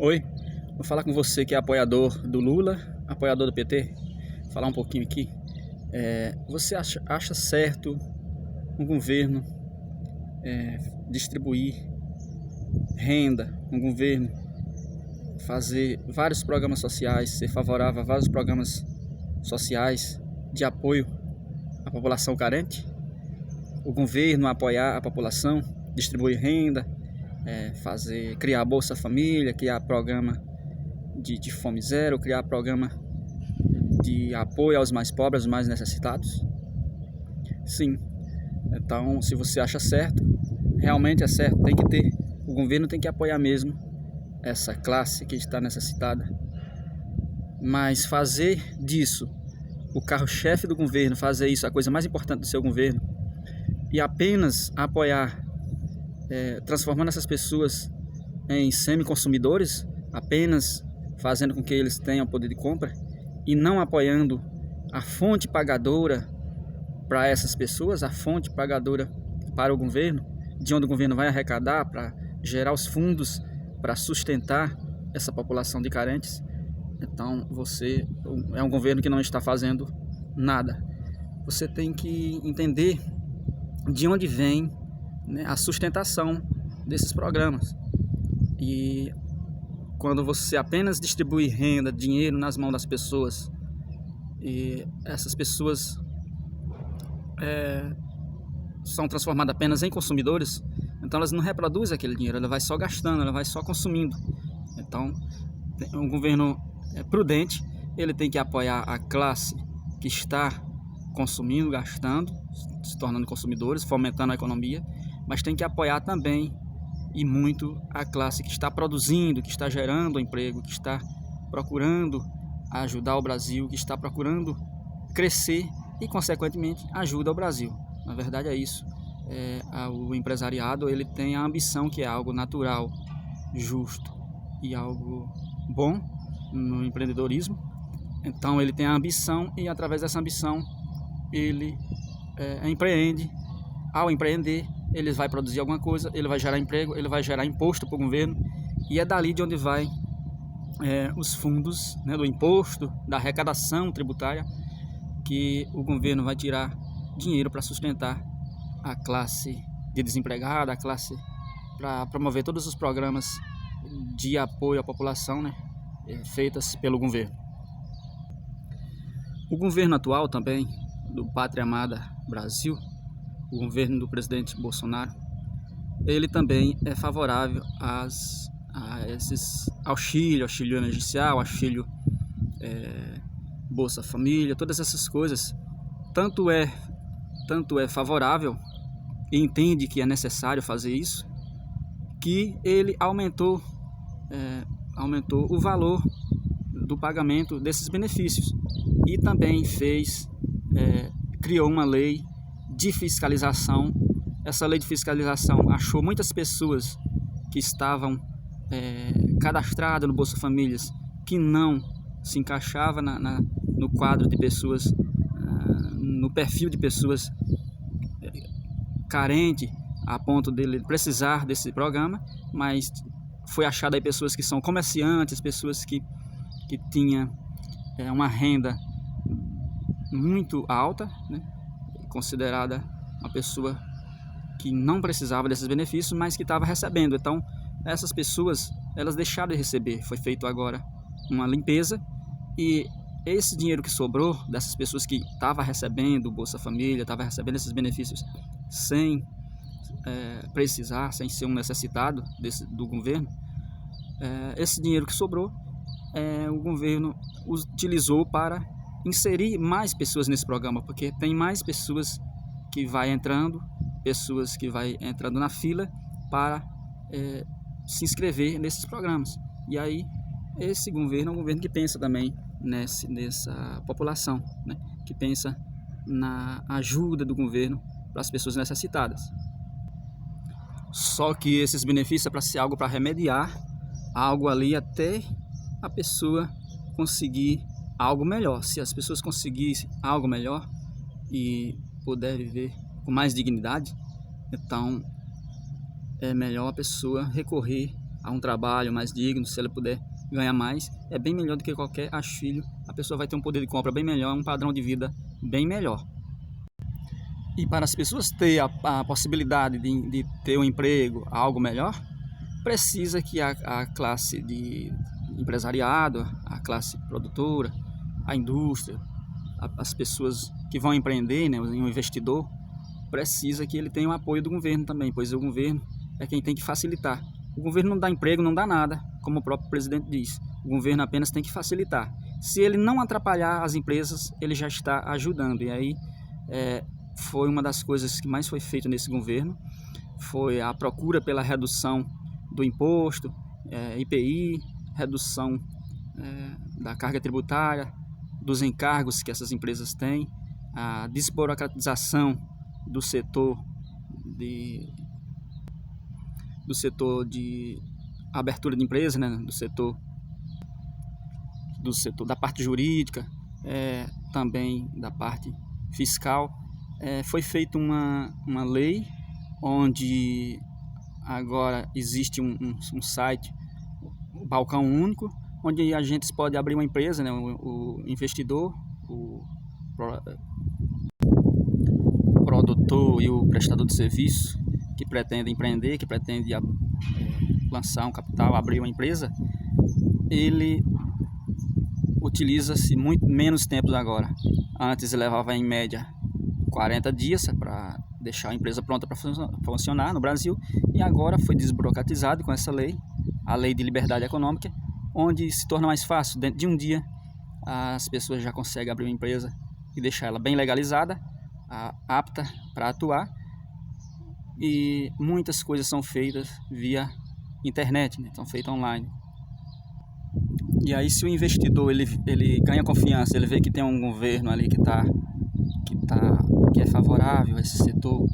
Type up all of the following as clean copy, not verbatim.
Oi, vou falar com você que é apoiador do Lula, apoiador do PT, falar um pouquinho aqui. Você acha certo um governo distribuir renda, um governo fazer vários programas sociais, ser favorável a vários programas sociais de apoio à população carente? O governo apoiar a população, distribuir renda, criar Bolsa Família, criar programa de fome zero, criar programa de apoio aos mais pobres, aos mais necessitados? Sim. Então, se você acha certo, realmente é certo, tem que ter. O governo tem que apoiar mesmo essa classe que está necessitada. Mas fazer disso o carro-chefe do governo, fazer isso a coisa mais importante do seu governo, e apenas apoiar, transformando essas pessoas em semi-consumidores, apenas fazendo com que eles tenham poder de compra, e não apoiando a fonte pagadora para essas pessoas, a fonte pagadora para o governo, de onde o governo vai arrecadar para gerar os fundos para sustentar essa população de carentes. Então você é um governo que não está fazendo nada. Você tem que entender de onde vem, né, a sustentação desses programas. E quando você apenas distribui renda, dinheiro nas mãos das pessoas, e essas pessoas são transformadas apenas em consumidores, então elas não reproduzem aquele dinheiro, ela vai só gastando, ela vai só consumindo. Então, um governo prudente, ele tem que apoiar a classe que está consumindo, gastando, se tornando consumidores, fomentando a economia, mas tem que apoiar também e muito a classe que está produzindo, que está gerando emprego, que está procurando ajudar o Brasil, que está procurando crescer e, consequentemente, ajuda o Brasil. Na verdade é isso. O empresariado, ele tem a ambição, que é algo natural, justo e algo bom no empreendedorismo. Então ele tem a ambição e, através dessa ambição, ele empreende. Ao empreender, ele vai produzir alguma coisa, ele vai gerar emprego, ele vai gerar imposto para o governo, e é dali de onde vai os fundos, né, do imposto, da arrecadação tributária, que o governo vai tirar dinheiro para sustentar a classe de desempregada, a classe, para promover todos os programas de apoio à população, né, feitas pelo governo. O governo atual também, do Pátria Amada Brasil, o governo do presidente Bolsonaro, ele também é favorável a esses auxílio emergencial, auxílio Bolsa Família, todas essas coisas. Tanto é favorável e entende que é necessário fazer isso, que ele aumentou o valor do pagamento desses benefícios, e também criou uma lei de fiscalização. Essa lei de fiscalização achou muitas pessoas que estavam cadastradas no Bolsa Famílias, que não se encaixava no quadro de pessoas, no perfil de pessoas carente a ponto dele precisar desse programa, mas foi achado aí pessoas que são comerciantes, pessoas que tinham uma renda muito alta, né, considerada uma pessoa que não precisava desses benefícios, mas que estava recebendo. Então essas pessoas, elas deixaram de receber. Foi feito agora uma limpeza, e esse dinheiro que sobrou dessas pessoas que estavam recebendo o Bolsa Família, estavam recebendo esses benefícios sem precisar, sem ser um necessitado do governo, esse dinheiro que sobrou, o governo utilizou para inserir mais pessoas nesse programa, porque tem mais pessoas que vai entrando na fila para se inscrever nesses programas. E aí esse governo é um governo que pensa também nessa população, né? Que pensa na ajuda do governo para as pessoas necessitadas. Só que esses benefícios é para ser algo para remediar algo ali, até a pessoa conseguir algo melhor. Se as pessoas conseguissem algo melhor e puder viver com mais dignidade, então é melhor a pessoa recorrer a um trabalho mais digno, se ela puder ganhar mais, é bem melhor do que qualquer auxílio. A pessoa vai ter um poder de compra bem melhor, um padrão de vida bem melhor. E para as pessoas ter a possibilidade de ter um emprego, algo melhor, precisa que a classe de empresariado, a classe produtora, a indústria, as pessoas que vão empreender, né, um investidor, precisa que ele tenha o apoio do governo também, pois o governo é quem tem que facilitar. O governo não dá emprego, não dá nada, como o próprio presidente diz. O governo apenas tem que facilitar. Se ele não atrapalhar as empresas, ele já está ajudando. E aí foi uma das coisas que mais foi feito nesse governo, foi a procura pela redução do imposto, IPI, redução da carga tributária, dos encargos que essas empresas têm, a desburocratização do setor de abertura de empresa, né? do setor da parte jurídica, também da parte fiscal. Foi feita uma lei onde agora existe um site, o Balcão Único, onde agentes podem abrir uma empresa, né? o investidor, o produtor e o prestador de serviço que pretende empreender, que pretende lançar um capital, abrir uma empresa, ele utiliza-se muito menos tempo agora. Antes levava em média 40 dias para deixar a empresa pronta para funcionar no Brasil, e agora foi desburocratizado com essa lei, a Lei de Liberdade Econômica, onde se torna mais fácil. Dentro de um dia as pessoas já conseguem abrir uma empresa e deixar ela bem legalizada, apta para atuar, e muitas coisas são feitas via internet, né? São feitas online. E aí, se o investidor ele ganha confiança, ele vê que tem um governo ali que é favorável a esse setor,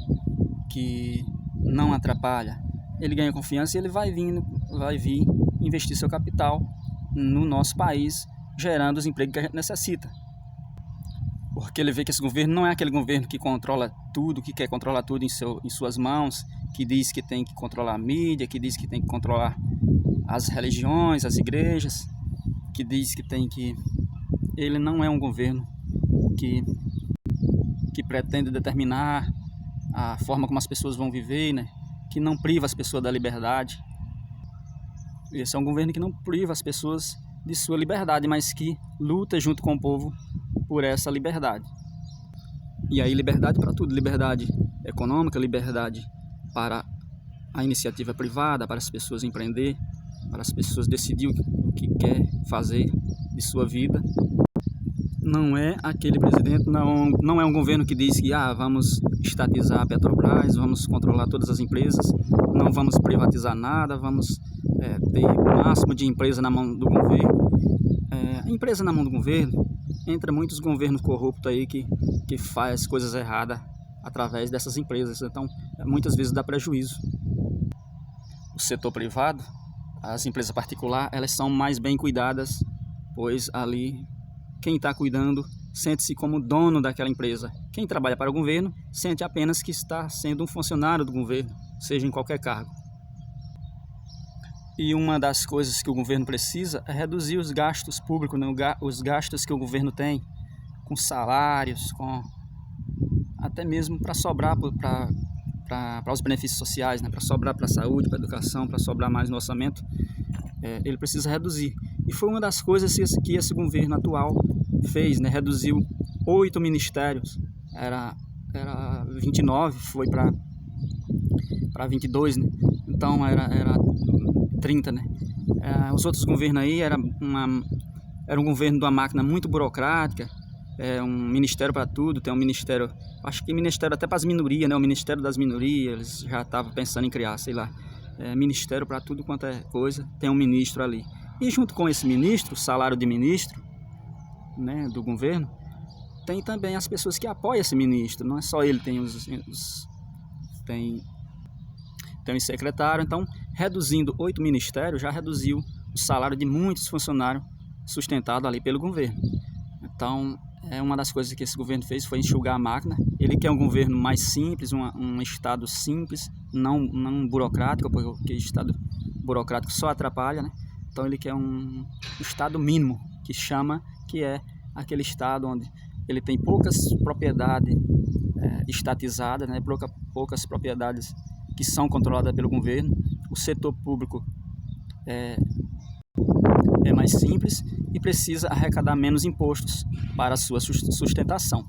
que não atrapalha, ele ganha confiança e ele vai vir investir seu capital no nosso país, gerando os empregos que a gente necessita. Porque ele vê que esse governo não é aquele governo que controla tudo, que quer controlar tudo em suas mãos, que diz que tem que controlar a mídia, que diz que tem que controlar as religiões, as igrejas, que diz que tem que... Ele não é um governo que pretende determinar a forma como as pessoas vão viver, né? Que não priva as pessoas da liberdade. Esse é um governo que não priva as pessoas de sua liberdade, mas que luta junto com o povo por essa liberdade. E aí liberdade para tudo, liberdade econômica, liberdade para a iniciativa privada, para as pessoas empreender, para as pessoas decidir o que quer fazer de sua vida. Não é aquele presidente, não é um governo que diz que vamos estatizar a Petrobras, vamos controlar todas as empresas, não vamos privatizar nada, vamos ter o máximo de empresa na mão do governo. A empresa na mão do governo, entra muitos governos corruptos aí que faz coisas erradas através dessas empresas, então muitas vezes dá prejuízo. O setor privado, as empresas particulares, elas são mais bem cuidadas, pois ali quem está cuidando sente-se como dono daquela empresa. Quem trabalha para o governo sente apenas que está sendo um funcionário do governo, seja em qualquer cargo. E uma das coisas que o governo precisa é reduzir os gastos públicos, né? Os gastos que o governo tem com salários, até mesmo para sobrar para os benefícios sociais, né? Para sobrar para a saúde, para a educação, para sobrar mais no orçamento. Ele precisa reduzir. E foi uma das coisas que esse governo atual fez, né? Reduziu 8 ministérios, era 29, foi para 22, né? Então era 30, né? Os outros governos aí era um governo de uma máquina muito burocrática, um ministério para tudo, tem um ministério, acho que ministério até para as minorias, né? O Ministério das Minorias, eles já estavam pensando em criar, sei lá, ministério para tudo quanto é coisa, tem um ministro ali. E junto com esse ministro, o salário de ministro, né, do governo, tem também as pessoas que apoiam esse ministro, não é só ele, tem um secretário. Então, reduzindo 8 ministérios, já reduziu o salário de muitos funcionários sustentados ali pelo governo. Então, uma das coisas que esse governo fez foi enxugar a máquina. Ele quer um governo mais simples, um estado simples, não burocrático, porque o estado burocrático só atrapalha, né? Então ele quer um estado mínimo, que é aquele estado onde ele tem poucas propriedades estatizadas, né? Poucas propriedades que são controladas pelo governo. O setor público é mais simples e precisa arrecadar menos impostos para a sua sustentação.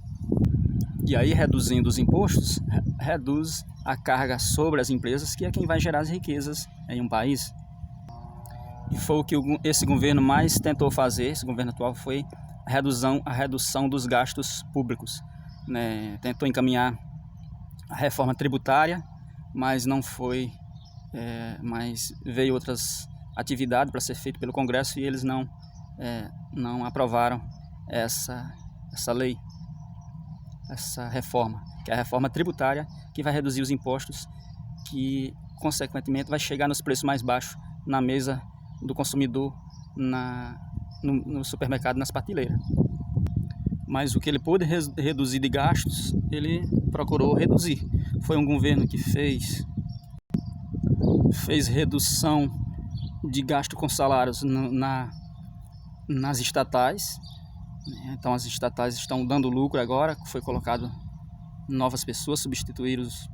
E aí, reduzindo os impostos, reduz a carga sobre as empresas, que é quem vai gerar as riquezas em um país. E foi o que esse governo mais tentou fazer, esse governo atual, foi a redução dos gastos públicos, né? Tentou encaminhar a reforma tributária, mas não foi, mas veio outras atividades para ser feito pelo Congresso e eles não aprovaram essa lei, essa reforma, que é a reforma tributária, que vai reduzir os impostos, que consequentemente vai chegar nos preços mais baixos na mesa do consumidor, no supermercado, nas prateleiras. Mas o que ele pôde reduzir de gastos, ele procurou reduzir. Foi um governo que fez redução de gasto com salários nas estatais. Então as estatais estão dando lucro agora, foi colocado novas pessoas, substituíram os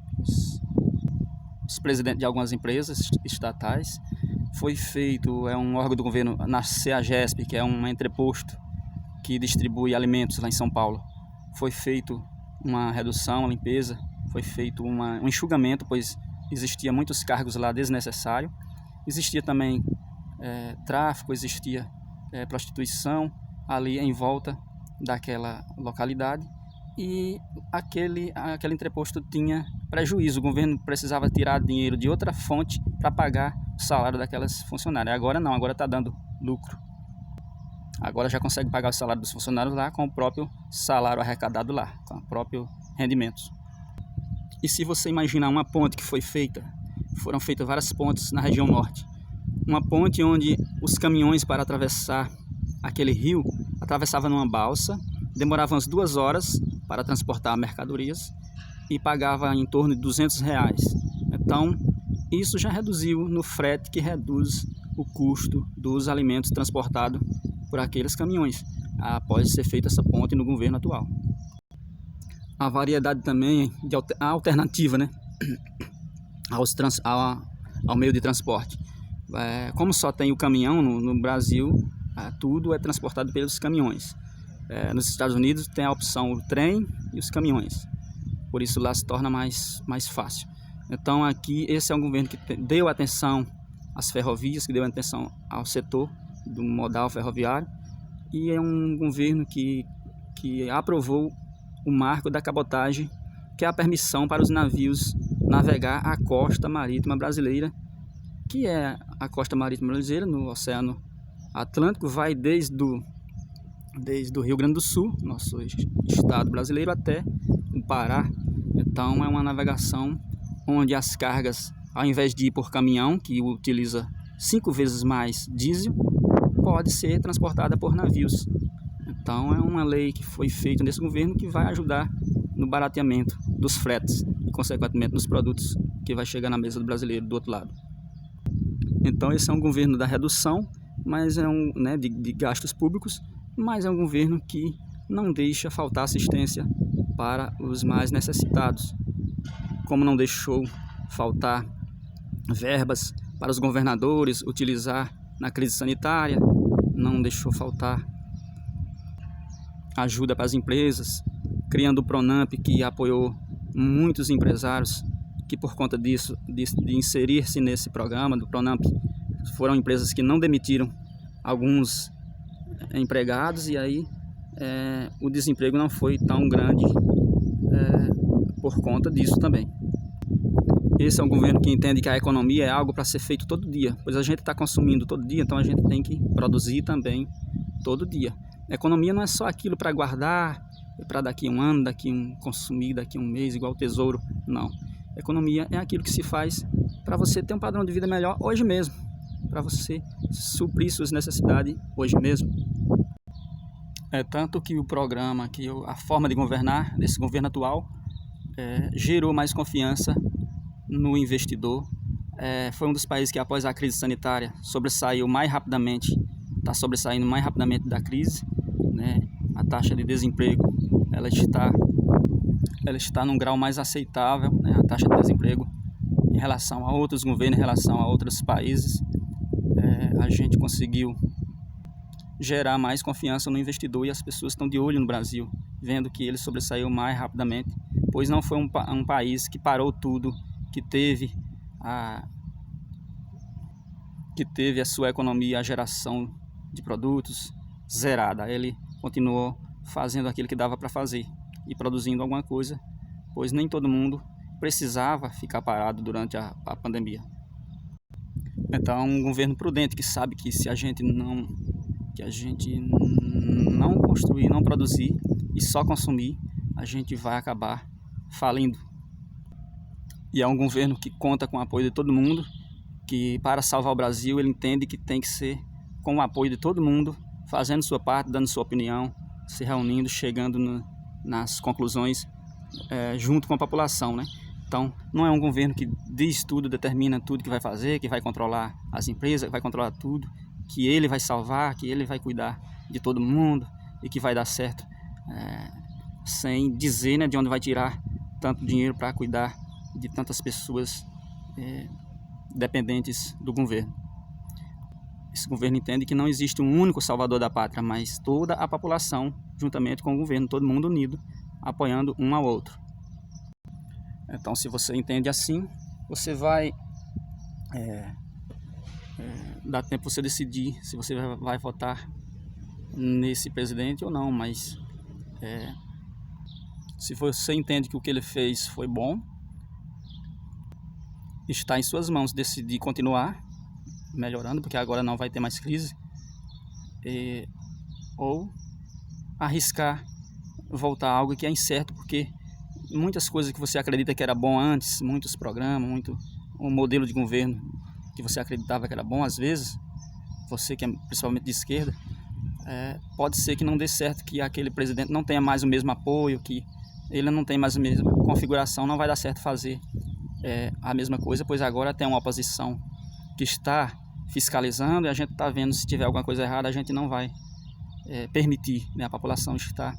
presidentes de algumas empresas estatais. Foi feito, um órgão do governo, na CEAGESP, que é um entreposto que distribui alimentos lá em São Paulo. Foi feito uma redução, uma limpeza, foi feito um enxugamento, pois existia muitos cargos lá desnecessários. Existia também tráfico, existia prostituição ali em volta daquela localidade, e aquele entreposto tinha prejuízo. O governo precisava tirar dinheiro de outra fonte para pagar o salário daquelas funcionárias. Agora não, agora está dando lucro. Agora já consegue pagar o salário dos funcionários lá com o próprio salário arrecadado lá, com o próprio rendimento. E se você imaginar uma ponte que foram feitas várias pontes na região norte. Uma ponte onde os caminhões, para atravessar aquele rio, atravessavam numa balsa, demoravam umas 2 horas para transportar mercadorias e pagava em torno de R$200. Então, isso já reduziu no frete, que reduz o custo dos alimentos transportados por aqueles caminhões, após ser feita essa ponte no governo atual. A variedade também de alternativa, né, ao meio de transporte. Como só tem o caminhão no Brasil, tudo é transportado pelos caminhões. Nos Estados Unidos tem a opção o trem e os caminhões, por isso lá se torna mais fácil. Então aqui esse é um governo que deu atenção às ferrovias, que deu atenção ao setor do modal ferroviário, e é um governo que aprovou o marco da cabotagem, que é a permissão para os navios navegar a costa marítima brasileira, que é a costa marítima brasileira no Oceano Atlântico, vai desde o Rio Grande do Sul, nosso estado brasileiro, até o Pará. Então é uma navegação onde as cargas, ao invés de ir por caminhão, que utiliza 5 vezes mais diesel, pode ser transportada por navios. Então é uma lei que foi feita nesse governo que vai ajudar no barateamento dos fretes e consequentemente nos produtos que vai chegar na mesa do brasileiro do outro lado. Então esse é um governo da redução, mas de gastos públicos, mas é um governo que não deixa faltar assistência para os mais necessitados, como não deixou faltar verbas para os governadores utilizar na crise sanitária, não deixou faltar ajuda para as empresas, criando o Pronamp, que apoiou muitos empresários que, por conta disso, de inserir-se nesse programa do Pronamp, foram empresas que não demitiram alguns empregados, e aí o desemprego não foi tão grande por conta disso também. Esse é um governo que entende que a economia é algo para ser feito todo dia, pois a gente está consumindo todo dia, então a gente tem que produzir também todo dia. A economia não é só aquilo para guardar, para daqui um ano, consumir daqui um mês, igual o tesouro, não. A economia é aquilo que se faz para você ter um padrão de vida melhor hoje mesmo, para você suprir suas necessidades hoje mesmo. É tanto que o programa, a forma de governar desse governo atual gerou mais confiança no investidor, foi um dos países que, após a crise sanitária, sobressaiu mais rapidamente, está sobressaindo mais rapidamente da crise, né? A taxa de desemprego ela está num grau mais aceitável, né? A taxa de desemprego em relação a outros governos, em relação a outros países, a gente conseguiu gerar mais confiança no investidor e as pessoas estão de olho no Brasil, vendo que ele sobressaiu mais rapidamente, pois não foi um país que parou tudo, que teve a sua economia, a geração de produtos zerada. Ele continuou fazendo aquilo que dava para fazer e produzindo alguma coisa, pois nem todo mundo precisava ficar parado durante a pandemia. Então, um governo prudente que sabe que se a gente não construir, não produzir e só consumir, a gente vai acabar falindo. E é um governo que conta com o apoio de todo mundo, que para salvar o Brasil ele entende que tem que ser com o apoio de todo mundo, fazendo sua parte, dando sua opinião, se reunindo, chegando nas conclusões junto com a população, né? Então, não é um governo que diz tudo, determina tudo que vai fazer, que vai controlar as empresas, que vai controlar tudo, que ele vai salvar, que ele vai cuidar de todo mundo e que vai dar certo, sem dizer, né, de onde vai tirar tanto dinheiro para cuidar de tantas pessoas dependentes do governo. Esse governo entende que não existe um único salvador da pátria, mas toda a população, juntamente com o governo, todo mundo unido, apoiando um ao outro. Então, se você entende assim, você vai dar tempo para você decidir se você vai votar nesse presidente ou não, mas se você entende que o que ele fez foi bom, está em suas mãos decidir continuar melhorando, porque agora não vai ter mais crise, ou arriscar voltar a algo que é incerto, porque muitas coisas que você acredita que era bom antes, muitos programas, um modelo de governo que você acreditava que era bom, às vezes, você que é principalmente de esquerda, pode ser que não dê certo, que aquele presidente não tenha mais o mesmo apoio, que ele não tem mais a mesma configuração, não vai dar certo fazer a mesma coisa, pois agora tem uma oposição que está fiscalizando e a gente está vendo se tiver alguma coisa errada, a gente não vai permitir, né? A população está...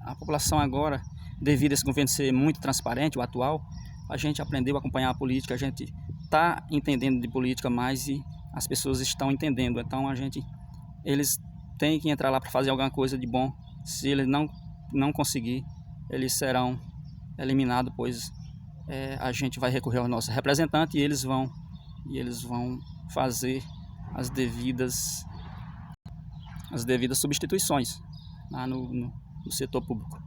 a população agora, devido a esse governo ser muito transparente, o atual, a gente aprendeu a acompanhar a política, a gente está entendendo de política mais e as pessoas estão entendendo. Então eles têm que entrar lá para fazer alguma coisa de bom. Se eles não conseguir, eles serão eliminados, pois a gente vai recorrer ao nosso representante e eles vão fazer as devidas substituições lá no setor público.